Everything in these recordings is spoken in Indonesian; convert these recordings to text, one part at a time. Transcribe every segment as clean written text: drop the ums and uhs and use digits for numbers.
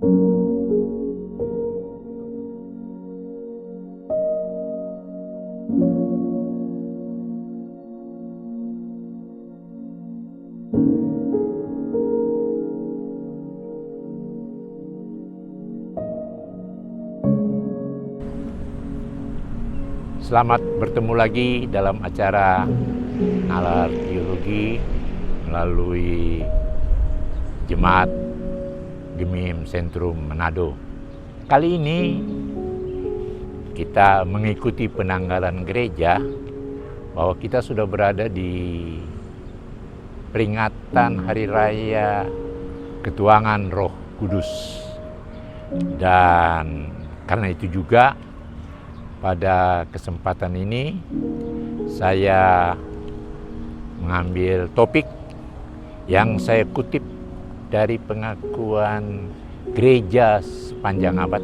Selamat bertemu lagi dalam acara Nalar Teologi melalui Jemaat Gemim Sentrum Manado. Kali ini kita mengikuti penanggalan gereja bahwa kita sudah berada di peringatan Hari Raya Ketuanan Roh Kudus. Dan karena itu juga pada kesempatan ini saya mengambil topik yang saya kutip dari pengakuan gereja sepanjang abad,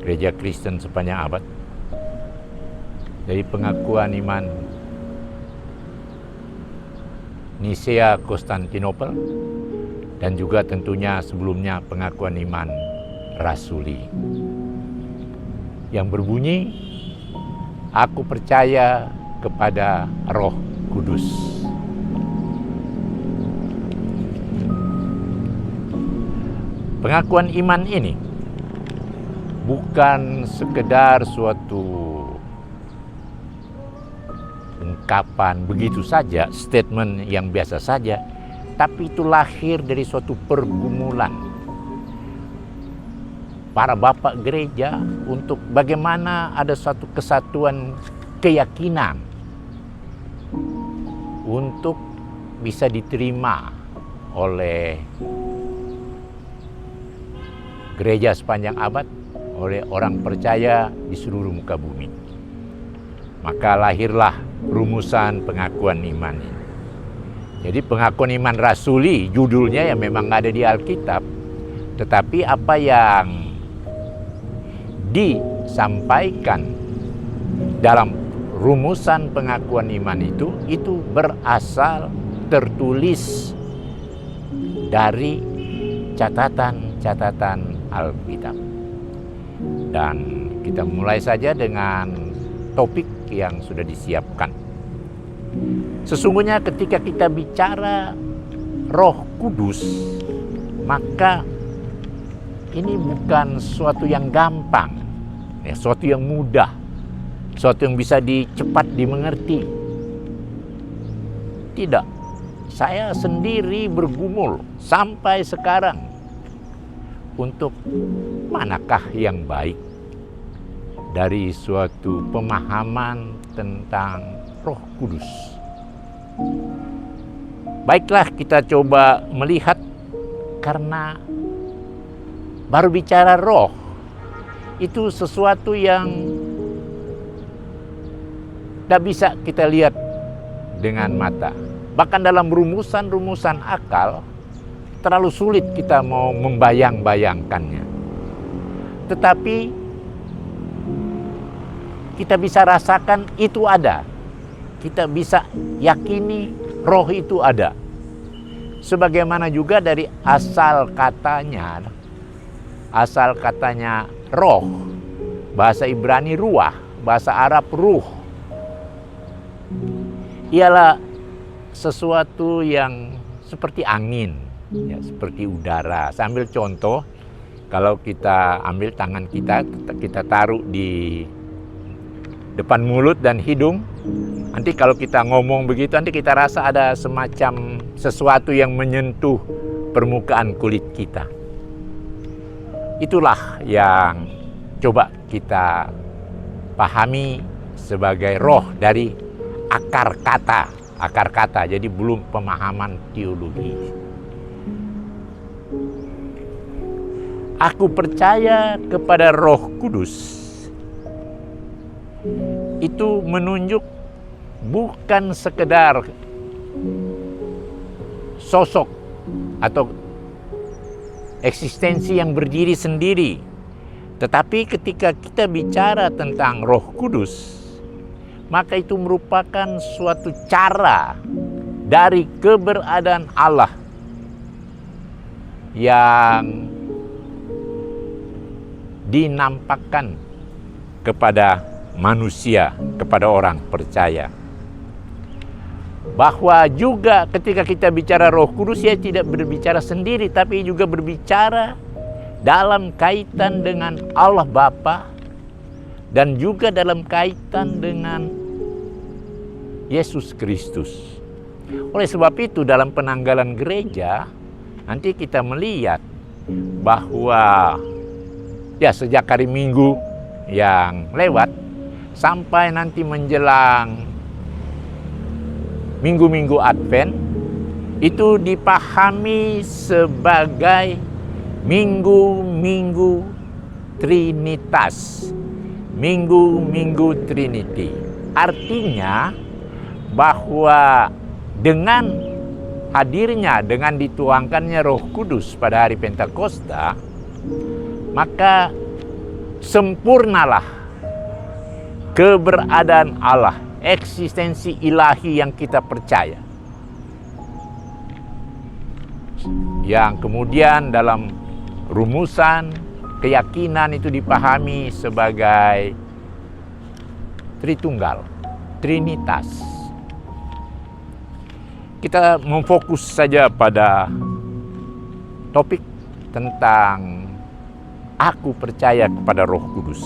gereja Kristen sepanjang abad, dari pengakuan iman Nisea Konstantinopel, dan juga tentunya sebelumnya pengakuan iman Rasuli yang berbunyi, aku percaya kepada Roh Kudus. Pengakuan iman ini bukan sekedar suatu ungkapan begitu saja, statement yang biasa saja, tapi itu lahir dari suatu pergumulan para bapak gereja untuk bagaimana ada satu kesatuan keyakinan untuk bisa diterima oleh gereja sepanjang abad, oleh orang percaya di seluruh muka bumi. Maka lahirlah rumusan pengakuan iman ini. Jadi pengakuan iman rasuli judulnya yang memang ada di Alkitab, tetapi apa yang disampaikan dalam rumusan pengakuan iman itu berasal tertulis dari catatan-catatan Alkitab. Dan kita mulai saja dengan topik yang sudah disiapkan. Sesungguhnya ketika kita bicara Roh Kudus, maka ini bukan sesuatu yang gampang, sesuatu yang mudah, sesuatu yang bisa cepat dimengerti. Tidak, saya sendiri bergumul sampai sekarang untuk manakah yang baik dari suatu pemahaman tentang Roh Kudus. Baiklah, kita coba melihat, karena baru bicara roh, itu sesuatu yang tidak bisa kita lihat dengan mata. Bahkan dalam rumusan-rumusan akal, terlalu sulit kita mau membayang-bayangkannya. Tetapi kita bisa rasakan itu ada. Kita bisa yakini roh itu ada. Sebagaimana juga dari asal katanya roh, bahasa Ibrani ruah, bahasa Arab ruh, ialah sesuatu yang seperti angin, ya, seperti udara. Saya ambil contoh, kalau kita ambil tangan kita taruh di depan mulut dan hidung, nanti kalau kita ngomong begitu, nanti kita rasa ada semacam sesuatu yang menyentuh permukaan kulit kita. Itulah yang coba kita pahami sebagai roh dari akar kata. Jadi belum pemahaman teologi. Aku percaya kepada Roh Kudus. Itu menunjuk bukan sekedar sosok atau eksistensi yang berdiri sendiri. Tetapi ketika kita bicara tentang Roh Kudus, maka itu merupakan suatu cara dari keberadaan Allah yang dinampakkan kepada manusia, kepada orang percaya. Bahwa juga ketika kita bicara Roh Kudus, ya tidak berbicara sendiri, tapi juga berbicara dalam kaitan dengan Allah Bapa dan juga dalam kaitan dengan Yesus Kristus. Oleh sebab itu dalam penanggalan gereja nanti kita melihat bahwa ya sejak hari Minggu yang lewat sampai nanti menjelang minggu-minggu Advent itu dipahami sebagai minggu-minggu Trinitas, minggu-minggu Trinity. Artinya bahwa dengan hadirnya, dengan dituangkannya Roh Kudus pada hari Pentakosta, maka sempurnalah keberadaan Allah, eksistensi ilahi yang kita percaya, yang kemudian dalam rumusan keyakinan itu dipahami sebagai Tritunggal, Trinitas. Kita memfokus saja pada topik tentang aku percaya kepada Roh Kudus.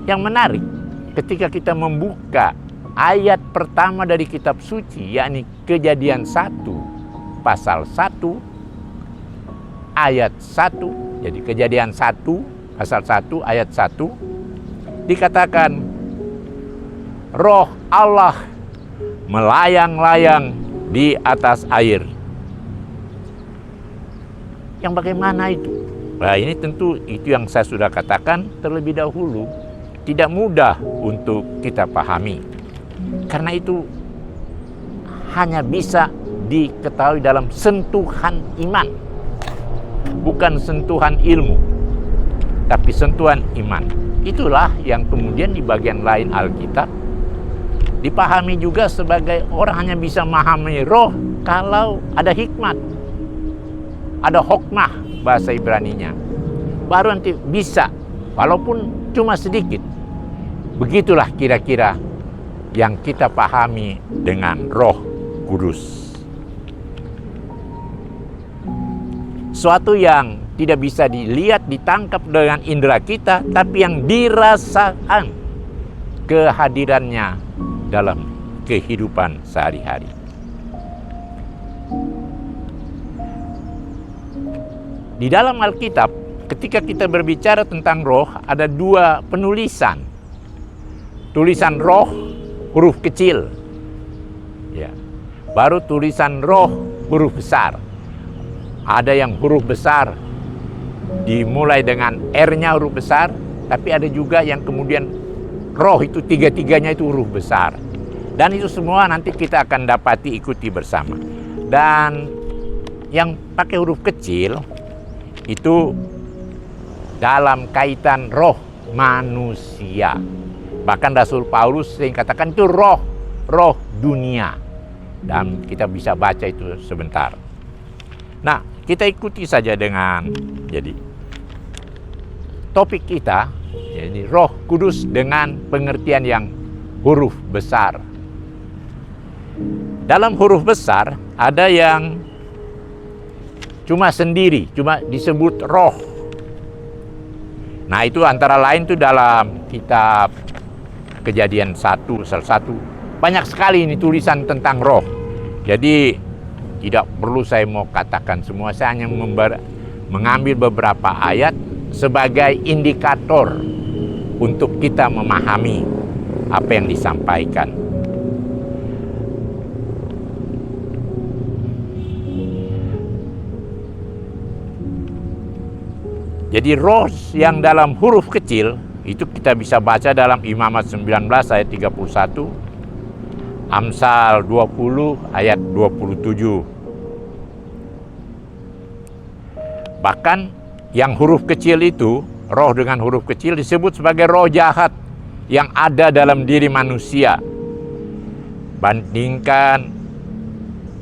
Yang menarik ketika kita membuka ayat pertama dari kitab suci, yakni Kejadian 1 pasal 1 ayat 1. Jadi Kejadian 1 pasal 1 ayat 1 dikatakan Roh Allah melayang-layang di atas air. Yang bagaimana itu? Nah, ini tentu itu yang saya sudah katakan terlebih dahulu, tidak mudah untuk kita pahami. Karena itu hanya bisa diketahui dalam sentuhan iman. Bukan sentuhan ilmu, tapi sentuhan iman. Itulah yang kemudian di bagian lain Alkitab dipahami juga sebagai orang hanya bisa memahami roh kalau ada hikmat, ada hokmah bahasa Ibraninya. Baru nanti bisa, walaupun cuma sedikit. Begitulah kira-kira yang kita pahami dengan Roh Kudus. Suatu yang tidak bisa dilihat, ditangkap dengan indera kita, tapi yang dirasakan kehadirannya dalam kehidupan sehari-hari. Di dalam Alkitab, ketika kita berbicara tentang roh, ada dua penulisan. Tulisan roh huruf kecil, ya. Baru tulisan roh huruf besar. Ada yang huruf besar dimulai dengan R-nya huruf besar, tapi ada juga yang kemudian roh itu tiga-tiganya itu huruf besar. Dan itu semua nanti kita akan dapati ikuti bersama. Dan yang pakai huruf kecil itu dalam kaitan roh manusia. Bahkan Rasul Paulus sering katakan itu roh dunia. Dan kita bisa baca itu sebentar. Nah, kita ikuti saja dengan jadi topik kita, jadi Roh Kudus dengan pengertian yang huruf besar. Dalam huruf besar ada yang cuma sendiri, cuma disebut roh. Nah, itu antara lain itu dalam kitab Kejadian 1 salah satu. Banyak sekali ini tulisan tentang roh. Jadi tidak perlu saya mau katakan semua, saya hanya mengambil beberapa ayat sebagai indikator untuk kita memahami apa yang disampaikan. Jadi roh yang dalam huruf kecil itu kita bisa baca dalam Imamat 19 ayat 31, Amsal 20 ayat 27. Bahkan yang huruf kecil itu, roh dengan huruf kecil disebut sebagai roh jahat yang ada dalam diri manusia. Bandingkan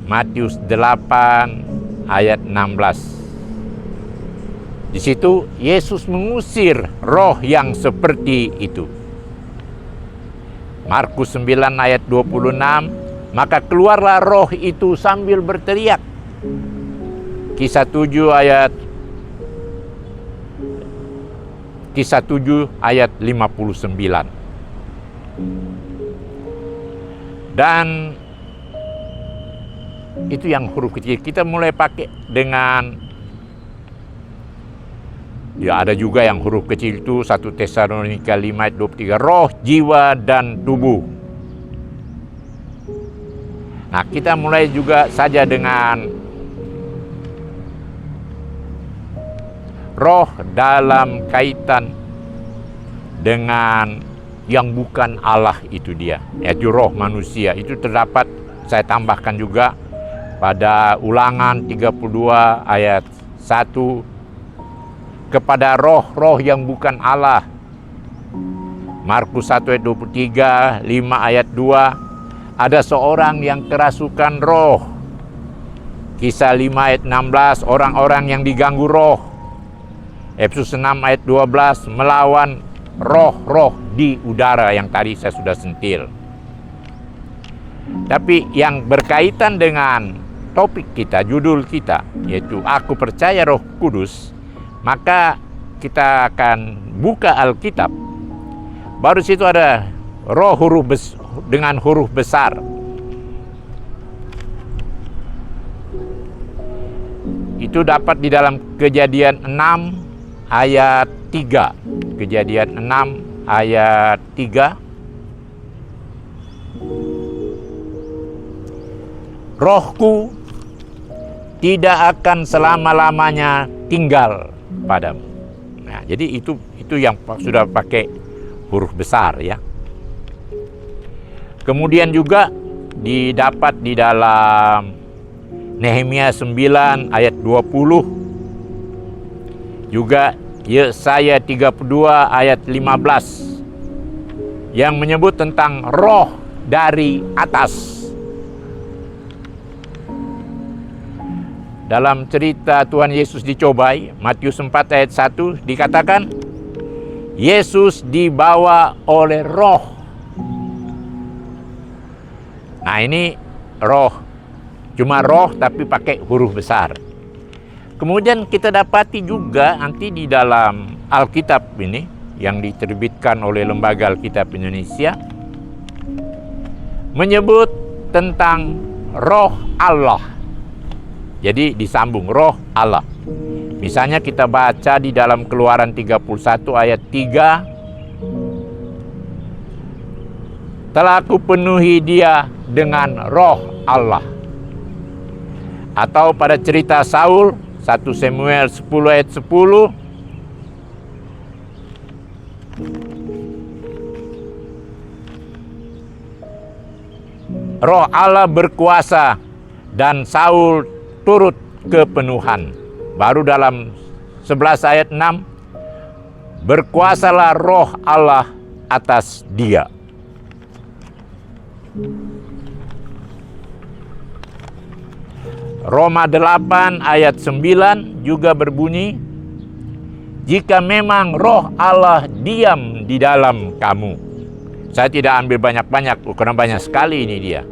Matius 8 ayat 16. Di situ Yesus mengusir roh yang seperti itu. Markus 9 ayat 26, maka keluarlah roh itu sambil berteriak. Kisah 7 ayat 59. Dan itu yang huruf kecil. Kita mulai pakai dengan, ya ada juga yang huruf kecil itu 1 Tesalonika 5 ayat 23, roh, jiwa, dan tubuh. Nah, kita mulai juga saja dengan roh dalam kaitan dengan yang bukan Allah itu dia, yaitu roh manusia. Itu terdapat, saya tambahkan juga pada Ulangan 32 ayat 1, kepada roh-roh yang bukan Allah. Markus 1 ayat 23, 5 ayat 2, ada seorang yang kerasukan roh. Kisah 5 ayat 16, orang-orang yang diganggu roh. Efesus 6 ayat 12, melawan roh-roh di udara yang tadi saya sudah sentil. Tapi yang berkaitan dengan topik kita, judul kita, yaitu Aku Percaya Roh Kudus, maka kita akan buka Alkitab. Baru situ ada roh dengan huruf besar. Itu dapat di dalam Kejadian 6 ayat 3. Kejadian 6 ayat 3. Rohku tidak akan selama-lamanya tinggal padamu. Nah, jadi itu yang sudah pakai huruf besar ya. Kemudian juga didapat di dalam Nehemia 9 ayat 20. Juga Yesaya 32 ayat 15 yang menyebut tentang roh dari atas. Dalam cerita Tuhan Yesus dicobai, Matius 4 ayat 1 dikatakan, Yesus dibawa oleh roh. Nah, ini roh, cuma roh tapi pakai huruf besar. Kemudian kita dapati juga nanti di dalam Alkitab ini yang diterbitkan oleh Lembaga Alkitab Indonesia menyebut tentang roh Allah. Jadi disambung roh Allah. Misalnya kita baca di dalam Keluaran 31 ayat 3, telah kupenuhi dia dengan roh Allah. Atau pada cerita Saul 1 Samuel 10 ayat 10, roh Allah berkuasa dan Saul turut kepenuhan. Baru dalam 11 ayat 6, berkuasalah roh Allah atas dia. Roma 8 ayat 9 juga berbunyi, jika memang roh Allah diam di dalam kamu. Saya tidak ambil banyak-banyak, karena banyak sekali ini dia.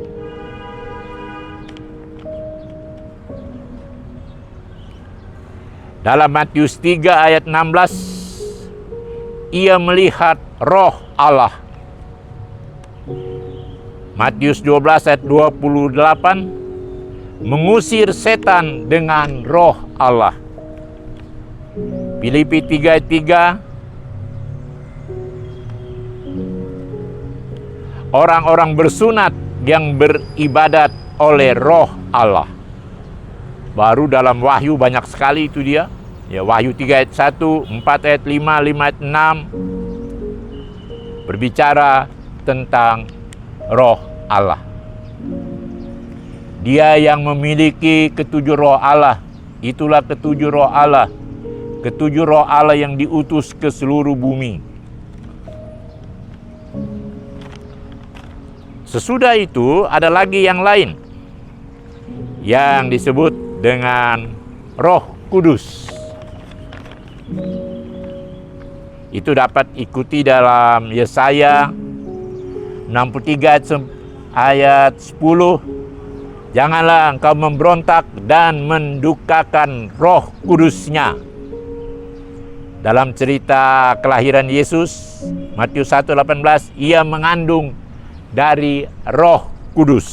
Dalam Matius 3 ayat 16, ia melihat roh Allah. Matius 12 ayat 28, mengusir setan dengan roh Allah. Filipi 3 ayat 3, orang-orang bersunat yang beribadat oleh roh Allah. Baru dalam Wahyu banyak sekali itu dia. Ya, Wahyu 3 ayat 1, 4 ayat 5, 5 ayat 6 berbicara tentang roh Allah. Dia yang memiliki ketujuh roh Allah, itulah ketujuh roh Allah. Ketujuh roh Allah yang diutus ke seluruh bumi. Sesudah itu ada lagi yang lain yang disebut dengan Roh Kudus. Itu dapat ikuti dalam Yesaya 63 ayat 10. Janganlah engkau memberontak dan mendukakan Roh Kudus-Nya. Dalam cerita kelahiran Yesus, Matius 1:18, ia mengandung dari Roh Kudus.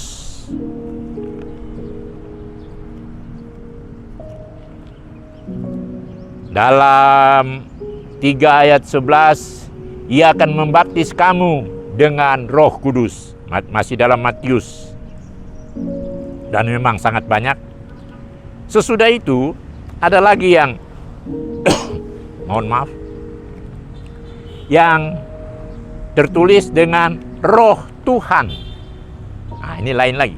Dalam 3 ayat 11, ia akan membaptis kamu dengan Roh Kudus. Masih dalam Matius. Dan memang sangat banyak. Sesudah itu, ada lagi yang mohon maaf, yang tertulis dengan Roh Tuhan. Nah, ini lain lagi.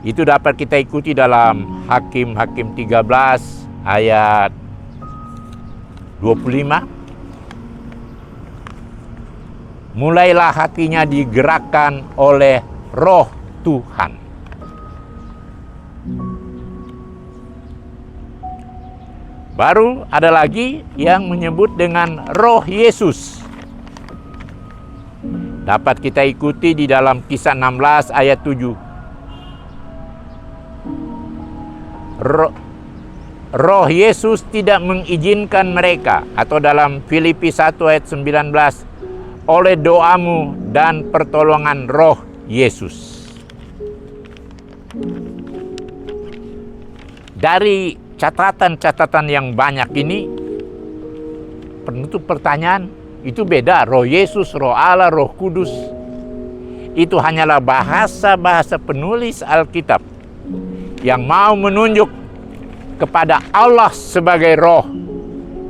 Itu dapat kita ikuti dalam Hakim-Hakim 13 ayat 25. Mulailah hatinya digerakkan oleh Roh Tuhan. Baru ada lagi yang menyebut dengan Roh Yesus. Dapat kita ikuti di dalam Kisah 16 ayat 7. Roh Yesus tidak mengizinkan mereka, atau dalam Filipi 1 ayat 19, oleh doamu dan pertolongan Roh Yesus. Dari catatan-catatan yang banyak ini, penutup pertanyaan, itu beda. Roh Yesus, Roh Allah, Roh Kudus, itu hanyalah bahasa-bahasa penulis Alkitab yang mau menunjuk kepada Allah sebagai Roh.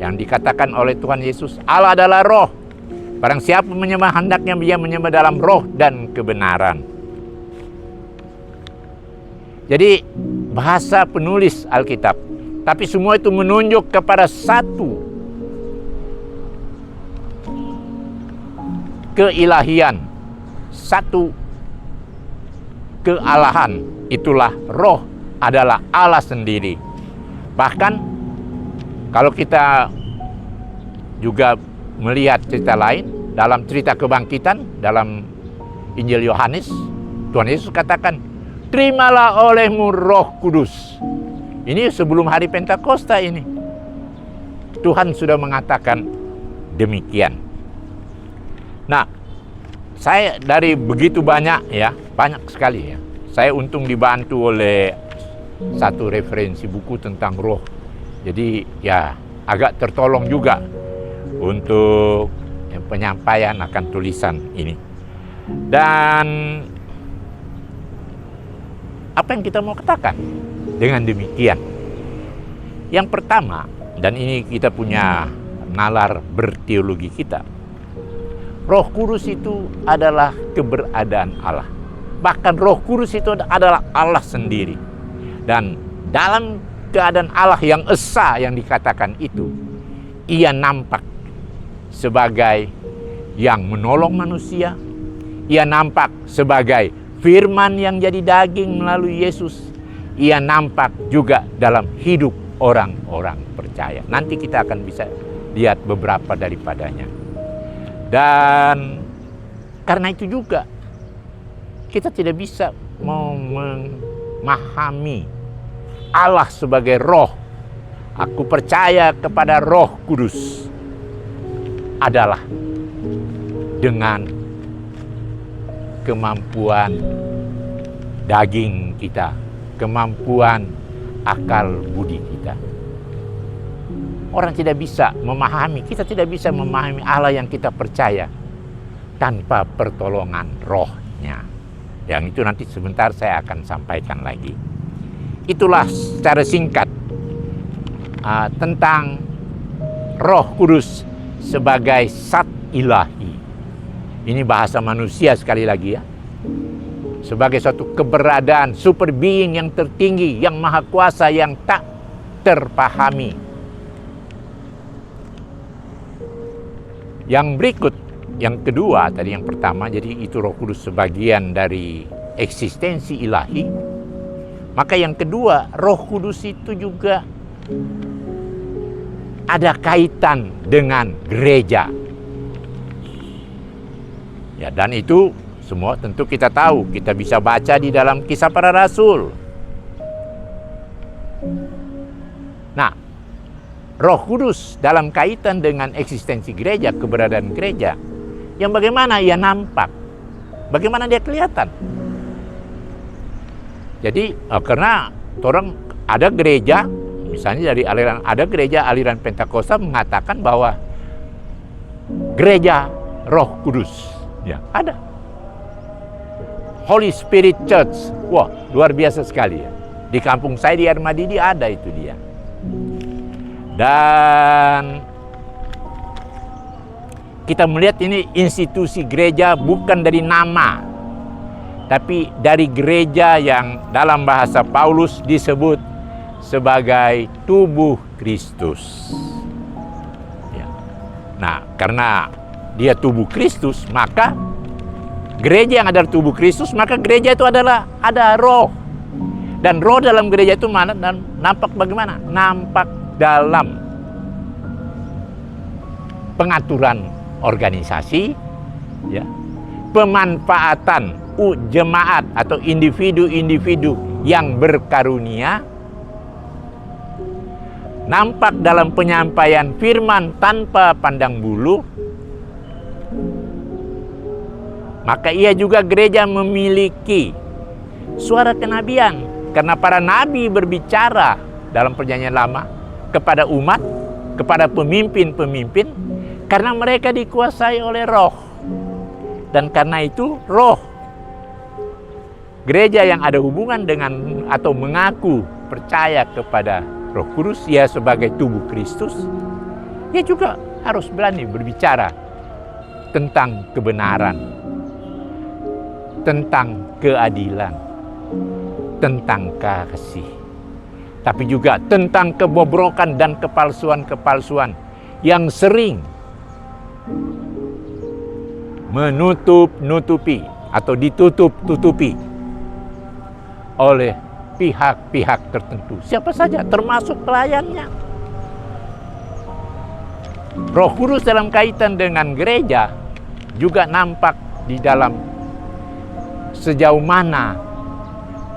Yang dikatakan oleh Tuhan Yesus, Allah adalah Roh. Barang siapa menyembah, hendaknya dia menyembah dalam roh dan kebenaran. Jadi bahasa penulis Alkitab, tapi semua itu menunjuk kepada satu keilahian, satu kealahan. Itulah Roh adalah Allah sendiri. Bahkan kalau kita juga melihat cerita lain, dalam cerita kebangkitan, dalam Injil Yohanes, Tuhan Yesus katakan, terimalah olehmu Roh Kudus. Ini sebelum hari Pentakosta ini. Tuhan sudah mengatakan demikian. Nah, saya dari begitu banyak ya, banyak sekali ya. Saya untung dibantu oleh satu referensi buku tentang roh. Jadi ya agak tertolong juga untuk penyampaian akan tulisan ini. Dan apa yang kita mau katakan dengan demikian? Yang pertama, dan ini kita punya nalar berteologi kita, Roh Kudus itu adalah keberadaan Allah. Bahkan Roh Kudus itu adalah Allah sendiri. Dan dalam keadaan Allah yang esa yang dikatakan itu, ia nampak sebagai yang menolong manusia. Ia nampak sebagai firman yang jadi daging melalui Yesus. Ia nampak juga dalam hidup orang-orang percaya. Nanti kita akan bisa lihat beberapa daripadanya. Dan karena itu juga kita tidak bisa memahami Allah sebagai roh. Aku percaya kepada Roh Kudus adalah dengan kemampuan daging kita, kemampuan akal budi kita. Orang tidak bisa memahami, kita tidak bisa memahami Allah yang kita percaya tanpa pertolongan rohnya. Yang itu nanti sebentar saya akan sampaikan lagi. Itulah secara singkat tentang Roh Kudus sebagai Zat Ilahi. Ini bahasa manusia sekali lagi ya. Sebagai suatu keberadaan super being yang tertinggi, yang maha kuasa, yang tak terpahami. Yang berikut, yang kedua, tadi yang pertama, jadi itu Roh Kudus sebagian dari eksistensi ilahi. Maka yang kedua, Roh Kudus itu juga ada kaitan dengan gereja. Ya, dan itu semua tentu kita tahu, kita bisa baca di dalam Kisah Para Rasul. Nah, Roh Kudus dalam kaitan dengan eksistensi gereja, keberadaan gereja, yang bagaimana ia nampak, bagaimana dia kelihatan. Jadi karena orang ada gereja, misalnya dari ada gereja aliran Pentakosta mengatakan bahwa gereja Roh Kudus, ya ada. Holy Spirit Church, wah luar biasa sekali ya. Di kampung saya di Armadidi ada itu dia. Dan kita melihat ini institusi gereja bukan dari nama, tapi dari gereja yang dalam bahasa Paulus disebut sebagai tubuh Kristus. Ya. Nah, karena dia tubuh Kristus, maka gereja yang ada tubuh Kristus, maka gereja itu adalah ada roh. Dan roh dalam gereja itu mana dan nampak bagaimana? Nampak dalam pengaturan organisasi, ya, pemanfaatan jemaat atau individu-individu yang berkarunia, nampak dalam penyampaian firman tanpa pandang bulu. Maka ia juga gereja memiliki suara kenabian, karena para nabi berbicara dalam Perjanjian Lama kepada umat, kepada pemimpin-pemimpin, karena mereka dikuasai oleh roh. Dan karena itu roh, gereja yang ada hubungan dengan atau mengaku percaya kepada Roh Kudus, ia sebagai tubuh Kristus, ia juga harus berani berbicara tentang kebenaran, tentang keadilan, tentang kasih, tapi juga tentang kebobrokan dan kepalsuan-kepalsuan yang sering menutup-nutupi atau ditutup-tutupi oleh pihak-pihak tertentu. Siapa saja, termasuk pelayannya. Roh Kudus dalam kaitan dengan gereja juga nampak di dalam sejauh mana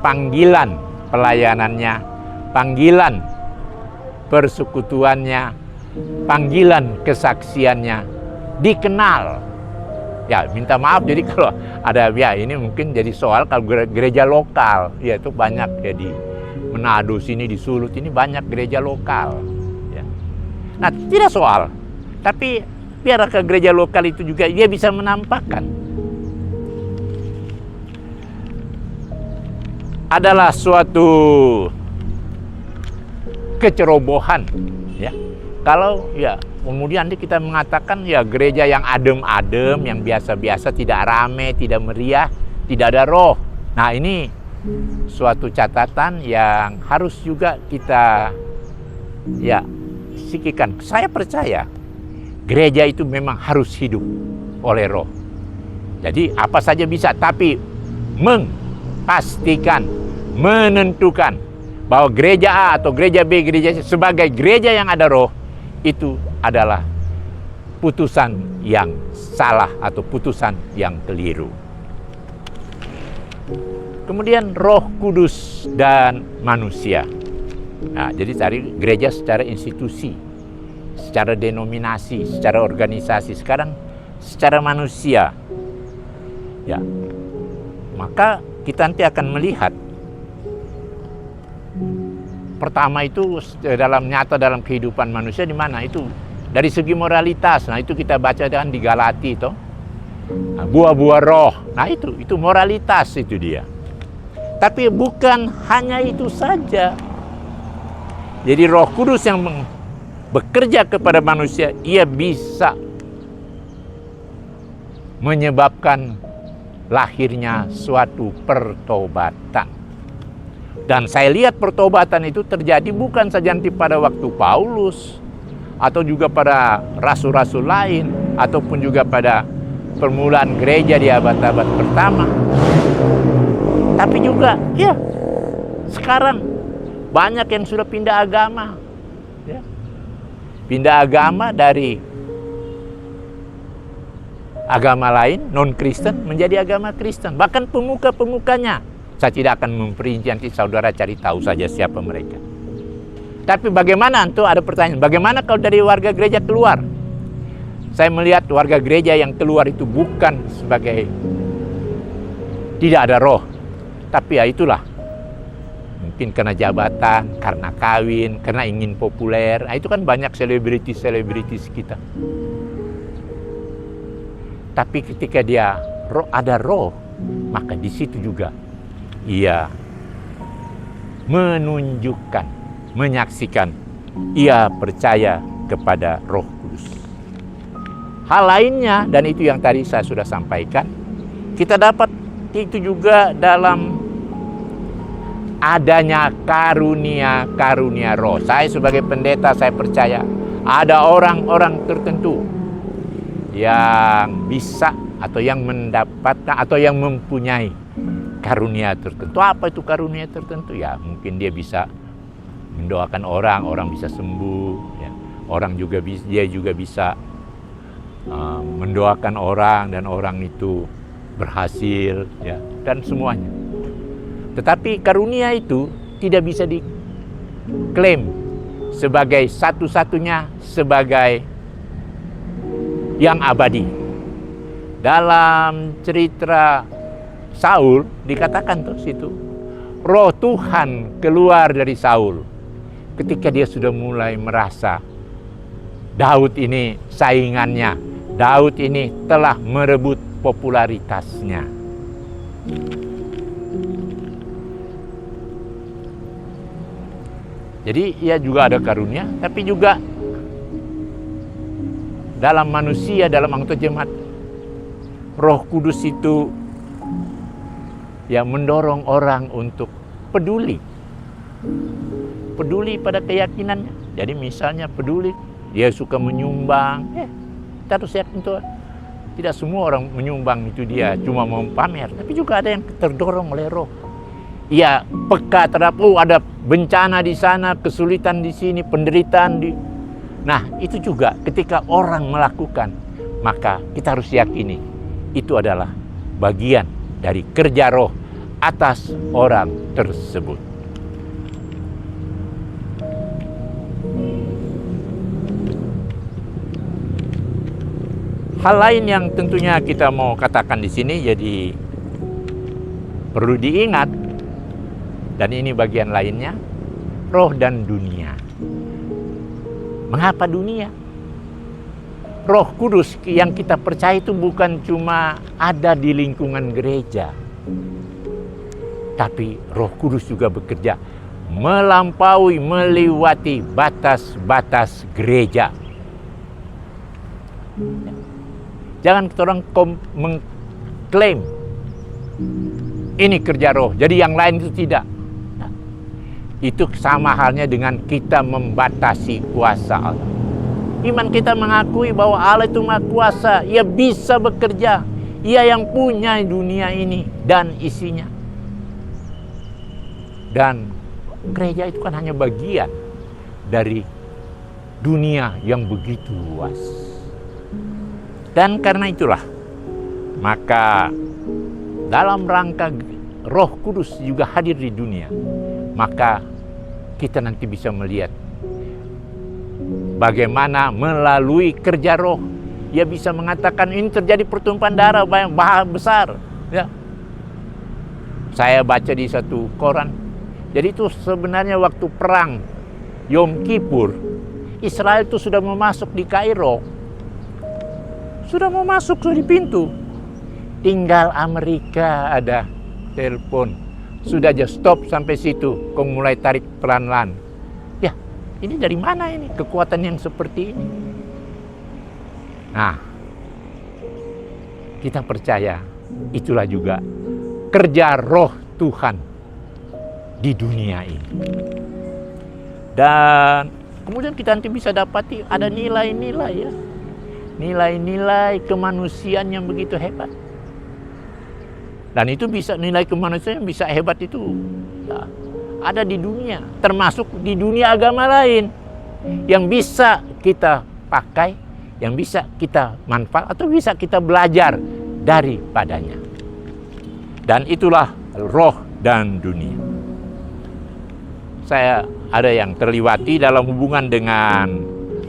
panggilan pelayanannya, panggilan persekutuannya, panggilan kesaksiannya dikenal. Ya, minta maaf, jadi kalau ada, ya ini mungkin jadi soal kalau gereja lokal, ya itu banyak ya di Manado sini, di Sulut ini banyak gereja lokal. Ya. Nah, tidak soal, tapi biar ke gereja lokal itu juga dia bisa menampakkan. Adalah suatu kecerobohan, ya. Kalau ya kemudian kita mengatakan ya gereja yang adem-adem, yang biasa-biasa, tidak rame, tidak meriah, tidak ada roh. Nah, ini suatu catatan yang harus juga kita ya sikikan. Saya percaya gereja itu memang harus hidup oleh roh. Jadi apa saja bisa, tapi pastikan, menentukan bahwa gereja A atau gereja B, gereja C sebagai gereja yang ada roh, itu adalah putusan yang salah atau putusan yang keliru. Kemudian Roh Kudus dan manusia. Nah, jadi cari gereja secara institusi, secara denominasi, secara organisasi, sekarang secara manusia. Ya. Maka kita nanti akan melihat pertama itu dalam nyata dalam kehidupan manusia di mana itu dari segi moralitas. Nah, itu kita baca kan di Galati itu. Nah, buah-buah roh. Nah, itu moralitas itu dia. Tapi bukan hanya itu saja. Jadi Roh Kudus yang bekerja kepada manusia, ia bisa menyebabkan lahirnya suatu pertobatan. Dan saya lihat pertobatan itu terjadi bukan saja nanti pada waktu Paulus, atau juga pada rasul-rasul lain, ataupun juga pada permulaan gereja di abad-abad pertama. Tapi juga, ya, sekarang banyak yang sudah pindah agama. Ya. pindah agama dari agama lain, non-Kristen, menjadi agama Kristen. Bahkan pemuka-pemukanya. Saya tidak akan memperinci, nanti saudara cari tahu saja siapa mereka. Tapi bagaimana, itu ada pertanyaan, bagaimana kalau dari warga gereja keluar? Saya melihat warga gereja yang keluar itu bukan sebagai tidak ada roh. Tapi ya itulah. Mungkin karena jabatan, karena kawin, karena ingin populer. Nah, itu kan banyak selebritis kita. Tapi ketika dia ada roh, maka di situ juga ia menunjukkan, menyaksikan, ia percaya kepada Roh Kudus. Hal lainnya, dan itu yang tadi saya sudah sampaikan, kita dapat itu juga dalam adanya karunia-karunia roh. Saya sebagai pendeta, saya percaya ada orang-orang tertentu yang bisa atau yang mendapatkan atau yang mempunyai karunia tertentu. Apa itu karunia tertentu? Ya mungkin dia bisa mendoakan orang, orang bisa sembuh. Ya. Orang juga dia juga bisa mendoakan orang dan orang itu berhasil, ya, dan semuanya. Tetapi karunia itu tidak bisa diklaim sebagai satu-satunya, sebagai yang abadi. Dalam cerita Saul dikatakan tuh situ, roh Tuhan keluar dari Saul ketika dia sudah mulai merasa Daud ini saingannya, Daud ini telah merebut popularitasnya. Jadi ia juga ada karunia, tapi juga dalam manusia, dalam anggota jemaat, Roh Kudus itu yang mendorong orang untuk peduli pada keyakinannya. Jadi misalnya peduli, dia suka menyumbang, kita harus yakin tuh, tidak semua orang menyumbang itu dia cuma mau pamer, tapi juga ada yang terdorong oleh roh. Ia peka terhadap, ada bencana di sana, kesulitan di sini, penderitaan di. Nah, itu juga ketika orang melakukan, maka kita harus yakini itu adalah bagian dari kerja roh atas orang tersebut. Hal lain yang tentunya kita mau katakan di sini, jadi perlu diingat, dan ini bagian lainnya, roh dan dunia. Mengapa dunia? Roh Kudus yang kita percaya itu bukan cuma ada di lingkungan gereja, tapi Roh Kudus juga bekerja melampaui, melewati batas-batas gereja. Jangan kita orang mengklaim ini kerja roh, jadi yang lain itu tidak. Itu sama halnya dengan kita membatasi kuasa Allah. Iman kita mengakui bahwa Allah itu Maha Kuasa, Ia bisa bekerja, Ia yang punya dunia ini dan isinya. Dan gereja itu kan hanya bagian dari dunia yang begitu luas. Dan karena itulah, maka dalam rangka Roh Kudus juga hadir di dunia, maka kita nanti bisa melihat bagaimana melalui kerja roh ia bisa mengatakan ini terjadi pertumpahan darah yang besar. Ya. Saya baca di satu koran, jadi itu sebenarnya waktu perang Yom Kippur, Israel itu sudah mau masuk di Kairo. Sudah mau masuk, sudah di pintu. Tinggal Amerika ada telepon. Sudah aja stop sampai situ. Kau mulai tarik pelan-pelan. Ya, ini dari mana ini kekuatan yang seperti ini? Nah, kita percaya itulah juga kerja roh Tuhan di dunia ini. Dan kemudian kita nanti bisa dapati ada nilai-nilai ya. Nilai-nilai kemanusiaan yang begitu hebat. Dan itu bisa, nilai kemanusiaan yang bisa hebat itu ada di dunia, termasuk di dunia agama lain yang bisa kita pakai, yang bisa kita manfaat atau bisa kita belajar daripadanya. Dan itulah roh dan dunia. Saya ada yang terliwati dalam hubungan dengan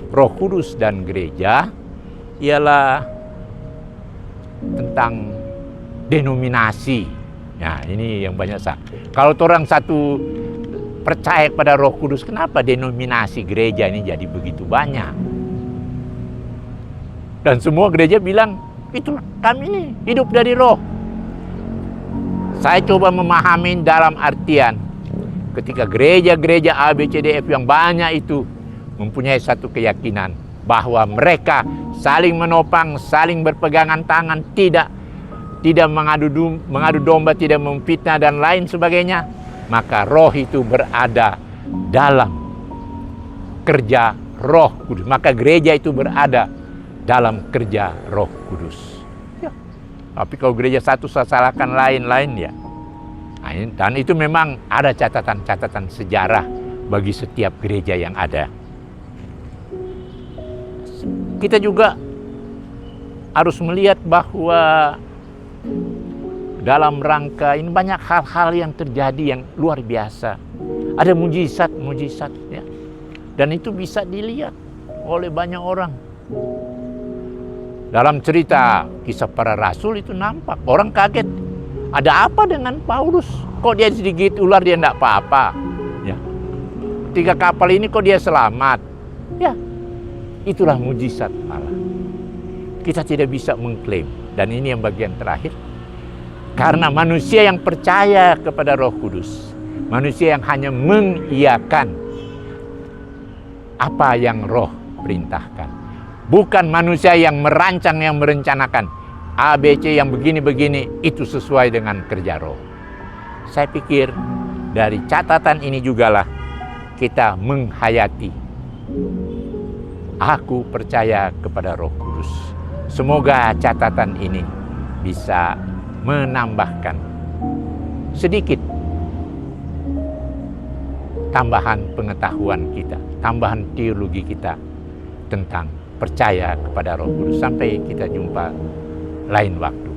Roh Kudus dan gereja, ialah tentang denominasi. Nah, ini yang banyak kalau orang satu percaya pada Roh Kudus, kenapa denominasi gereja ini jadi begitu banyak? Dan semua gereja bilang, itu kami ini hidup dari Roh. Saya coba memahami dalam artian, ketika gereja-gereja A, B, C, D, F yang banyak itu mempunyai satu keyakinan bahwa mereka saling menopang, saling berpegangan tangan, tidak mengadu domba, tidak memfitnah dan lain sebagainya, maka roh itu berada dalam kerja Roh Kudus. Maka gereja itu berada dalam kerja Roh Kudus. Ya. Tapi kalau gereja satu salahkan lain-lain ya. Nah, dan itu memang ada catatan-catatan sejarah bagi setiap gereja yang ada. Kita juga harus melihat bahwa dalam rangka ini banyak hal-hal yang terjadi yang luar biasa. Ada mujizat ya. Dan itu bisa dilihat oleh banyak orang. Dalam cerita Kisah Para Rasul itu nampak orang kaget. Ada apa dengan Paulus? Kok dia sedikit ular dia enggak apa-apa? Ya. 3 kapal ini kok dia selamat? Ya. Itulah mujizat Allah. Kita tidak bisa mengklaim. Dan ini yang bagian terakhir. Karena manusia yang percaya kepada Roh Kudus, manusia yang hanya mengiyakan apa yang Roh perintahkan. Bukan manusia yang merancang, yang merencanakan A, B, C yang begini-begini, itu sesuai dengan kerja Roh. Saya pikir dari catatan ini jugalah kita menghayati. Aku percaya kepada Roh Kudus. Semoga catatan ini bisa menambahkan sedikit tambahan pengetahuan kita, tambahan teologi kita tentang percaya kepada Roh Kudus. Sampai kita jumpa lain waktu.